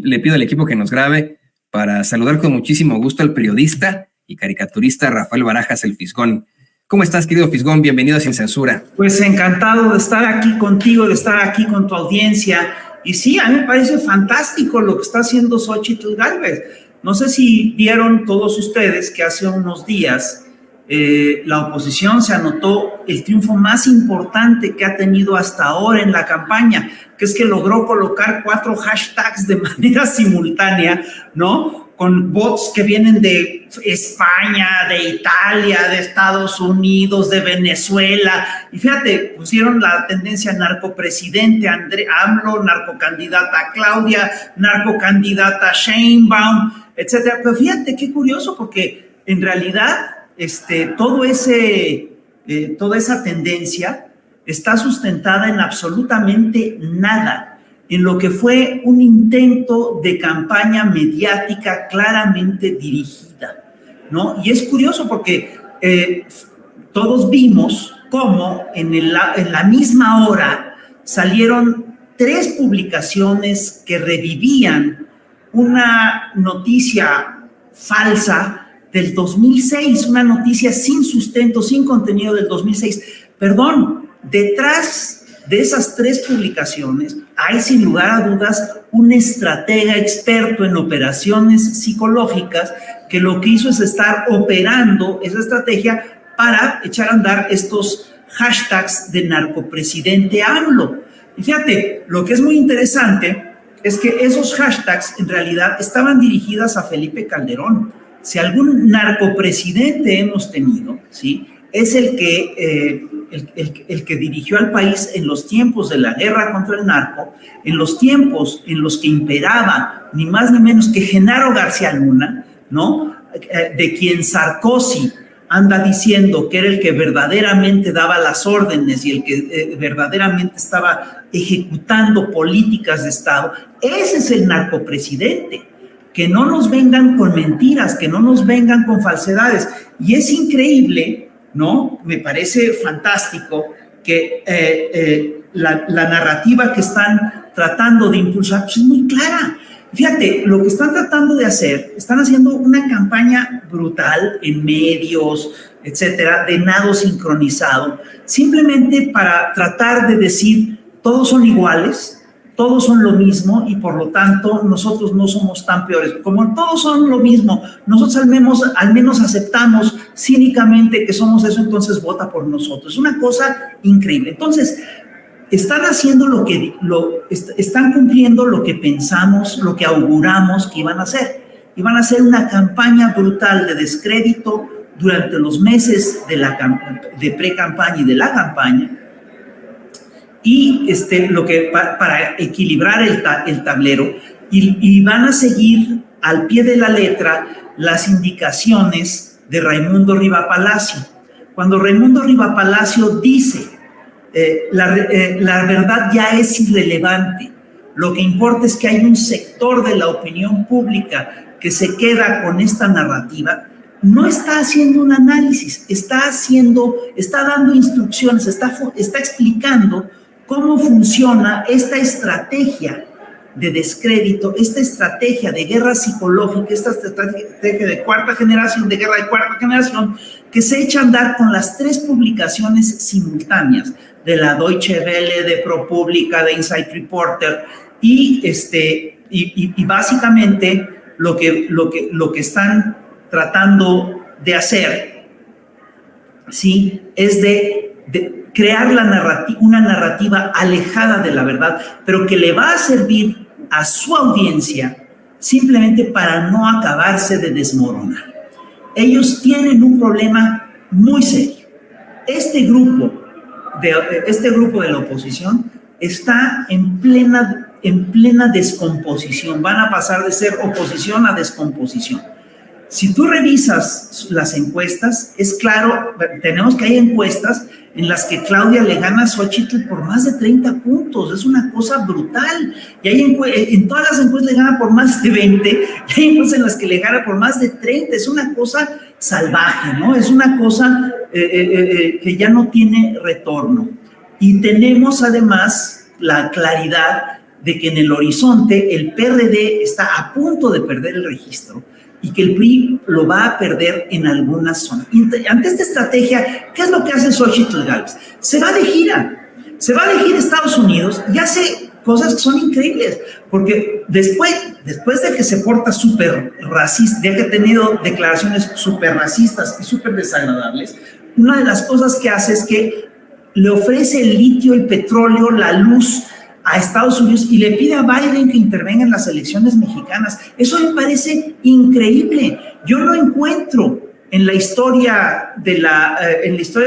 le pido al equipo que nos grabe para saludar con muchísimo gusto al periodista y caricaturista Rafael Barajas, el Fisgón. ¿Cómo estás, querido Fisgón? Bienvenido a Sin Censura. Pues encantado de estar aquí contigo, de estar aquí con tu audiencia. Y sí, a mí me parece fantástico lo que está haciendo Xóchitl Gálvez. No sé si vieron todos ustedes que hace unos días la oposición se anotó el triunfo más importante que ha tenido hasta ahora en la campaña, que es que logró colocar 4 hashtags de manera simultánea, ¿no? Con bots que vienen de España, de Italia, de Estados Unidos, de Venezuela. Y fíjate, pusieron la tendencia narcopresidente AMLO, narcocandidata Claudia, narcocandidata Sheinbaum, etcétera. Pero fíjate qué curioso, porque en realidad toda esa tendencia está sustentada en absolutamente nada, en lo que fue un intento de campaña mediática claramente dirigida, ¿no? Y es curioso porque todos vimos cómo en la misma hora salieron 3 publicaciones que revivían una noticia falsa del 2006, una noticia sin sustento, sin contenido del 2006. Perdón, detrás de esas 3 publicaciones hay sin lugar a dudas un estratega experto en operaciones psicológicas que lo que hizo es estar operando esa estrategia para echar a andar estos hashtags de narcopresidente AMLO. Y fíjate, lo que es muy interesante es que esos hashtags en realidad estaban dirigidas a Felipe Calderón. Si algún narcopresidente hemos tenido, ¿sí?, es el que dirigió al país en los tiempos de la guerra contra el narco, en los tiempos en los que imperaba ni más ni menos que Genaro García Luna, ¿no?, de quien Sarkozy anda diciendo que era el que verdaderamente daba las órdenes y el que verdaderamente estaba ejecutando políticas de Estado. Ese es el narcopresidente. Que no nos vengan con mentiras, que no nos vengan con falsedades. Y es increíble, ¿no? Me parece fantástico que la narrativa que están tratando de impulsar pues es muy clara. Fíjate, lo que están tratando de hacer, están haciendo una campaña brutal en medios, etcétera, de nado sincronizado, simplemente para tratar de decir, todos son iguales, todos son lo mismo y por lo tanto nosotros no somos tan peores. Como todos son lo mismo, nosotros al menos aceptamos cínicamente que somos eso, entonces vota por nosotros. Es una cosa increíble. Entonces, están haciendo están cumpliendo lo que pensamos, lo que auguramos que iban a hacer. Iban a hacer una campaña brutal de descrédito durante los meses de pre-campaña y de la campaña. Y para equilibrar el tablero, y van a seguir al pie de la letra las indicaciones de Raimundo Riva Palacio. Cuando Raimundo Riva Palacio dice la verdad ya es irrelevante, lo que importa es que hay un sector de la opinión pública que se queda con esta narrativa, no está haciendo un análisis, está dando instrucciones, está explicando cómo funciona esta estrategia de descrédito, esta estrategia de guerra psicológica, esta estrategia de guerra de cuarta generación, que se echa a andar con las 3 publicaciones simultáneas de la Deutsche Welle, de ProPublica, de Inside Reporter, y básicamente lo que están tratando de hacer, ¿sí?, es de crear una narrativa alejada de la verdad, pero que le va a servir a su audiencia simplemente para no acabarse de desmoronar. Ellos tienen un problema muy serio. Este grupo de la oposición está en plena descomposición. Van a pasar de ser oposición a descomposición. Si tú revisas las encuestas, es claro, tenemos que hay encuestas en las que Claudia le gana a Xóchitl por más de 30 puntos, es una cosa brutal, y en todas las encuestas le gana por más de 20, y hay encuestas en las que le gana por más de 30, es una cosa salvaje, ¿no? Es una cosa que ya no tiene retorno. Y tenemos además la claridad de que en el horizonte el PRD está a punto de perder el registro y que el PRI lo va a perder en algunas zonas. Ante esta estrategia, ¿qué es lo que hace Xochitl Gálvez? Se va de gira a Estados Unidos y hace cosas que son increíbles, porque después de que se porta súper racista, de que ha tenido declaraciones súper racistas y súper desagradables, una de las cosas que hace es que le ofrece el litio, el petróleo, la luz a Estados Unidos y le pide a Biden que intervenga en las elecciones mexicanas. Eso me parece increíble. Yo no encuentro en la historia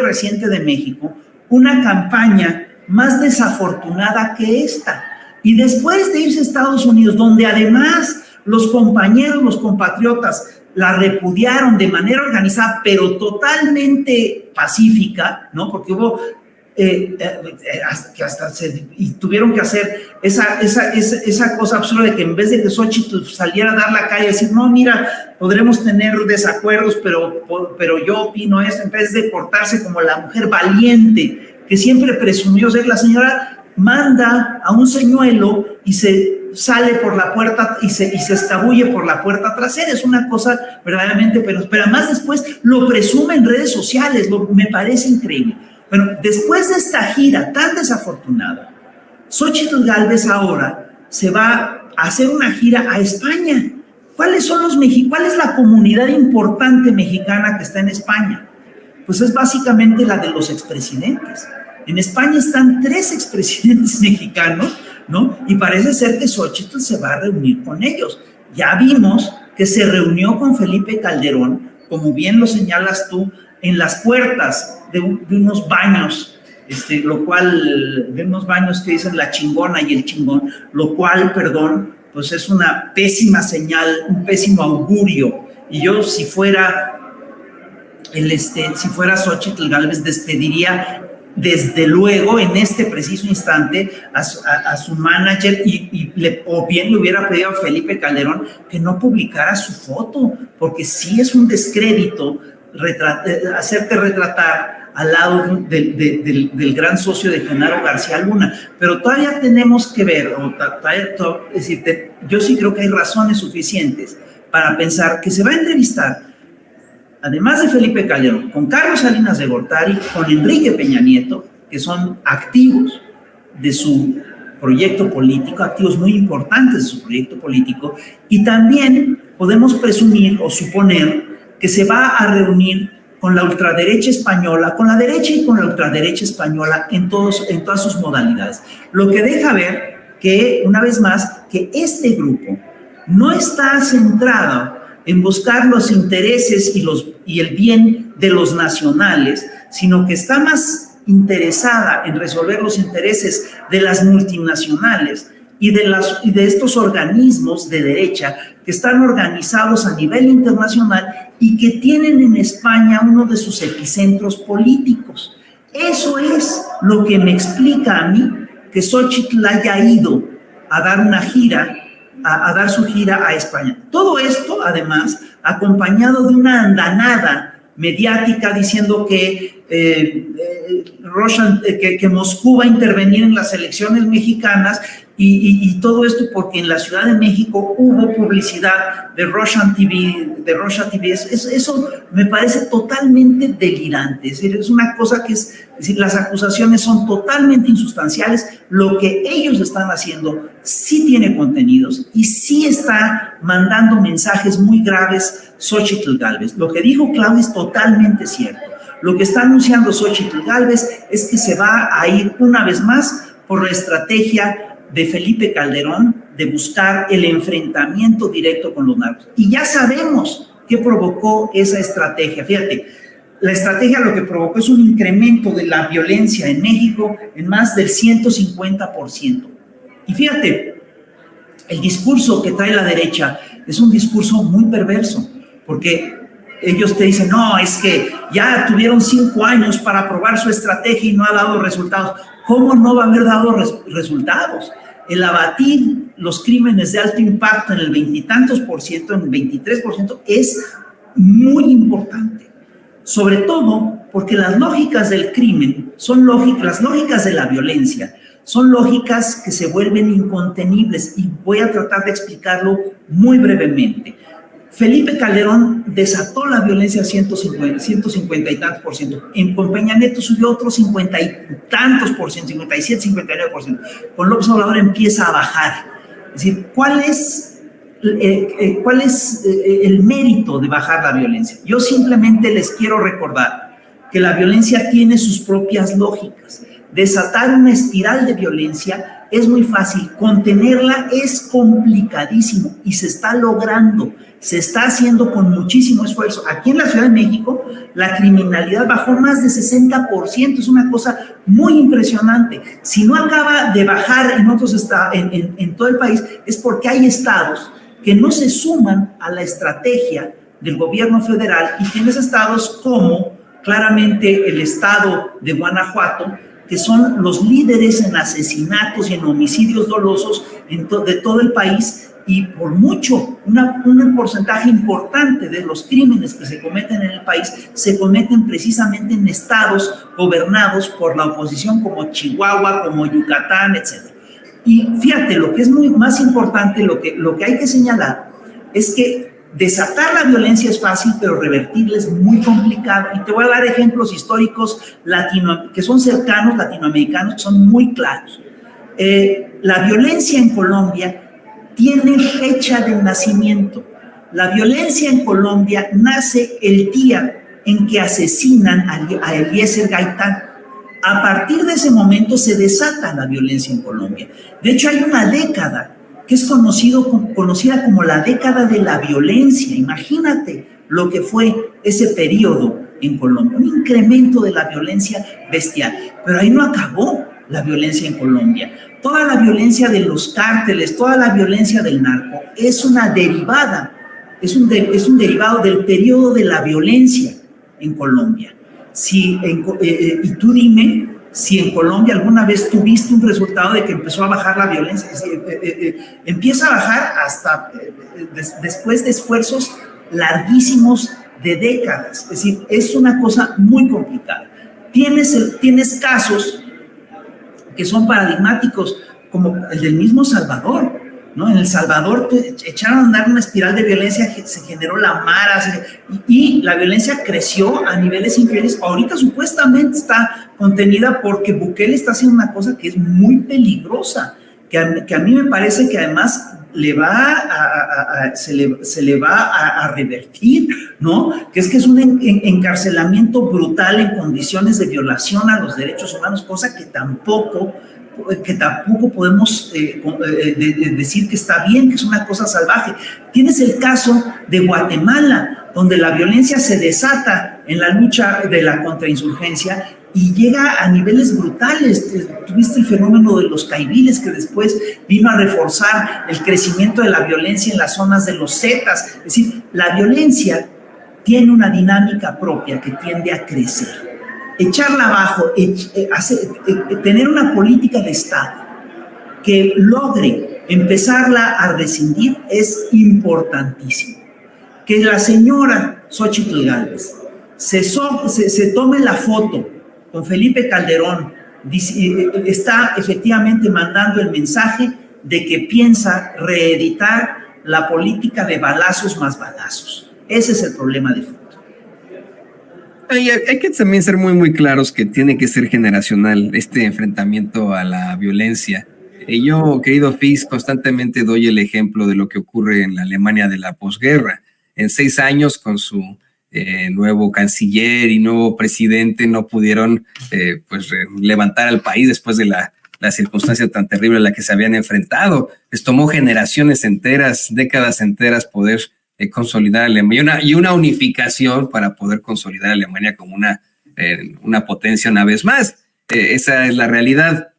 reciente de México una campaña más desafortunada que esta. Y después de irse a Estados Unidos, donde además los compañeros, los compatriotas la repudiaron de manera organizada, pero totalmente pacífica, ¿no? Porque hubo y tuvieron que hacer esa cosa absurda de que en vez de que Xochitl saliera a dar la calle y decir, no, mira, podremos tener desacuerdos, pero yo opino esto, en vez de portarse como la mujer valiente que siempre presumió ser, la señora manda a un señuelo y se sale por la puerta y se escabulle por la puerta trasera. Es una cosa verdaderamente, pero además después lo presume en redes sociales, me parece increíble. Bueno, después de esta gira tan desafortunada, Xochitl Gálvez ahora se va a hacer una gira a España. ¿Cuál es la comunidad importante mexicana que está en España? Pues es básicamente la de los expresidentes. En España están 3 expresidentes mexicanos, ¿no? Y parece ser que Xochitl se va a reunir con ellos. Ya vimos que se reunió con Felipe Calderón, como bien lo señalas tú, en las puertas de unos baños, de unos baños que dicen la chingona y el chingón, lo cual, perdón, pues es una pésima señal, un pésimo augurio. Y yo, si fuera Xochitl Gálvez, despediría desde luego en este preciso instante a su manager o bien le hubiera pedido a Felipe Calderón que no publicara su foto, porque sí es un descrédito hacerte retratar al lado del gran socio de Genaro García Luna, pero todavía tenemos que ver, es decir, yo sí creo que hay razones suficientes para pensar que se va a entrevistar, además de Felipe Calderón, con Carlos Salinas de Gortari, con Enrique Peña Nieto, que son activos de su proyecto político, activos muy importantes de su proyecto político, y también podemos presumir o suponer que se va a reunir con la ultraderecha española, con la derecha y con la ultraderecha española en todas sus modalidades. Lo que deja ver que, una vez más, que este grupo no está centrado en buscar los intereses y el bien de los nacionales, sino que está más interesada en resolver los intereses de las multinacionales y de estos organismos de derecha que están organizados a nivel internacional y que tienen en España uno de sus epicentros políticos. Eso es lo que me explica a mí que Xochitl haya ido a dar una gira, a dar su gira a España. Todo esto, además, acompañado de una andanada mediática diciendo que Moscú va a intervenir en las elecciones mexicanas y todo esto porque en la Ciudad de México hubo publicidad de Russian TV, Eso me parece totalmente delirante. Es decir, es una cosa que es decir, las acusaciones son totalmente insustanciales. Lo que ellos están haciendo sí tiene contenidos y sí está mandando mensajes muy graves Xochitl Gálvez. Lo que dijo Claudia es totalmente cierto. Lo que está anunciando Xochitl Gálvez es que se va a ir una vez más por la estrategia de Felipe Calderón de buscar el enfrentamiento directo con los narcos. Y ya sabemos qué provocó esa estrategia. Fíjate, la estrategia lo que provocó es un incremento de la violencia en México en más del 150%. Y fíjate, el discurso que trae la derecha es un discurso muy perverso, porque ellos te dicen, no, es que ya tuvieron 5 años para probar su estrategia y no ha dado resultados. ¿Cómo no va a haber dado resultados? El abatir los crímenes de alto impacto en el 20 y tantos por ciento, en el 23%, es muy importante. Sobre todo porque las lógicas del crimen son lógicas, las lógicas de la violencia Son lógicas que se vuelven incontenibles y voy a tratar de explicarlo muy brevemente. Felipe Calderón desató la violencia 150 y tantos por ciento. Con Peña Nieto subió otros 50 y tantos por ciento, 57, 59%. Con López Obrador empieza a bajar. Es decir, ¿cuál es el mérito de bajar la violencia? Yo simplemente les quiero recordar que la violencia tiene sus propias lógicas. Desatar una espiral de violencia es muy fácil, contenerla es complicadísimo y se está logrando, se está haciendo con muchísimo esfuerzo. Aquí en la Ciudad de México la criminalidad bajó más de 60%, es una cosa muy impresionante. Si no acaba de bajar en todo el país es porque hay estados que no se suman a la estrategia del gobierno federal y tienes estados como claramente el estado de Guanajuato, que son los líderes en asesinatos y en homicidios dolosos de todo el país, y por mucho, un porcentaje importante de los crímenes que se cometen en el país se cometen precisamente en estados gobernados por la oposición, como Chihuahua, como Yucatán, etc. Y fíjate, lo que es más importante, lo que hay que señalar es que desatar la violencia es fácil, pero revertirla es muy complicado. Y te voy a dar ejemplos históricos que son cercanos, latinoamericanos, que son muy claros. La violencia en Colombia tiene fecha de nacimiento. La violencia en Colombia nace el día en que asesinan a Eliezer Gaitán. A partir de ese momento se desata la violencia en Colombia. De hecho, hay una década que es conocida como la década de la violencia. Imagínate lo que fue ese periodo en Colombia, un incremento de la violencia bestial. Pero ahí no acabó la violencia en Colombia. Toda la violencia de los cárteles, toda la violencia del narco es una derivada, es un derivado del periodo de la violencia en Colombia. Y tú dime si en Colombia alguna vez tuviste un resultado de que empezó a bajar la violencia. Empieza a bajar hasta después de esfuerzos larguísimos de décadas. Es decir, es una cosa muy complicada. Tienes casos que son paradigmáticos, como el del mismo Salvador, ¿no? En El Salvador echaron a andar una espiral de violencia, se generó la Mara, y la violencia creció a niveles increíbles. Ahorita supuestamente está contenida porque Bukele está haciendo una cosa que es muy peligrosa, que a mí me parece que además se le va a revertir, ¿no? Que es un encarcelamiento brutal en condiciones de violación a los derechos humanos, cosa que tampoco podemos decir que está bien, que es una cosa salvaje. Tienes el caso de Guatemala, donde la violencia se desata en la lucha de la contrainsurgencia y llega a niveles brutales. Tuviste el fenómeno de los caiviles, que después vino a reforzar el crecimiento de la violencia en las zonas de los zetas. Es decir, la violencia tiene una dinámica propia que tiende a crecer. Echarla abajo, tener una política de Estado que logre empezarla a rescindir es importantísimo. Que la señora Xóchitl Gálvez se tome la foto con Felipe Calderón, está efectivamente mandando el mensaje de que piensa reeditar la política de balazos más balazos. Ese es el problema de fondo. Hay que también ser muy, muy claros que tiene que ser generacional este enfrentamiento a la violencia. Yo, querido Fis, constantemente doy el ejemplo de lo que ocurre en la Alemania de la posguerra. En 6 años, con su nuevo canciller y nuevo presidente, no pudieron levantar al país después de la circunstancia tan terrible a la que se habían enfrentado. Les tomó generaciones enteras, décadas enteras poder consolidar a Alemania y una unificación para poder consolidar a Alemania como una potencia una vez más. Esa es la realidad.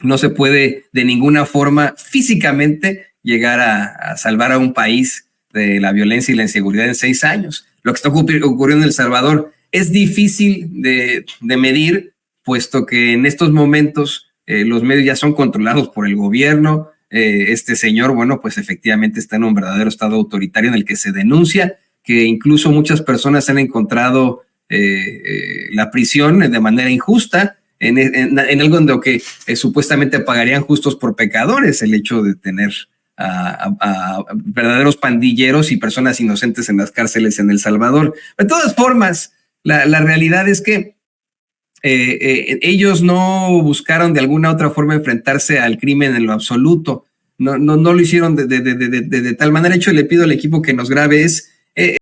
No se puede de ninguna forma físicamente llegar a salvar a un país de la violencia y la inseguridad en 6 años. Lo que está ocurriendo en El Salvador es difícil de medir, puesto que en estos momentos los medios ya son controlados por el gobierno. Este señor, bueno, pues efectivamente está en un verdadero estado autoritario en el que se denuncia que incluso muchas personas han encontrado la prisión de manera injusta. en algo en lo que supuestamente pagarían justos por pecadores, el hecho de tener a verdaderos pandilleros y personas inocentes en las cárceles en El Salvador. De todas formas, la realidad es que ellos no buscaron de alguna otra forma enfrentarse al crimen en lo absoluto. No lo hicieron de tal manera. De hecho, le pido al equipo que nos grabe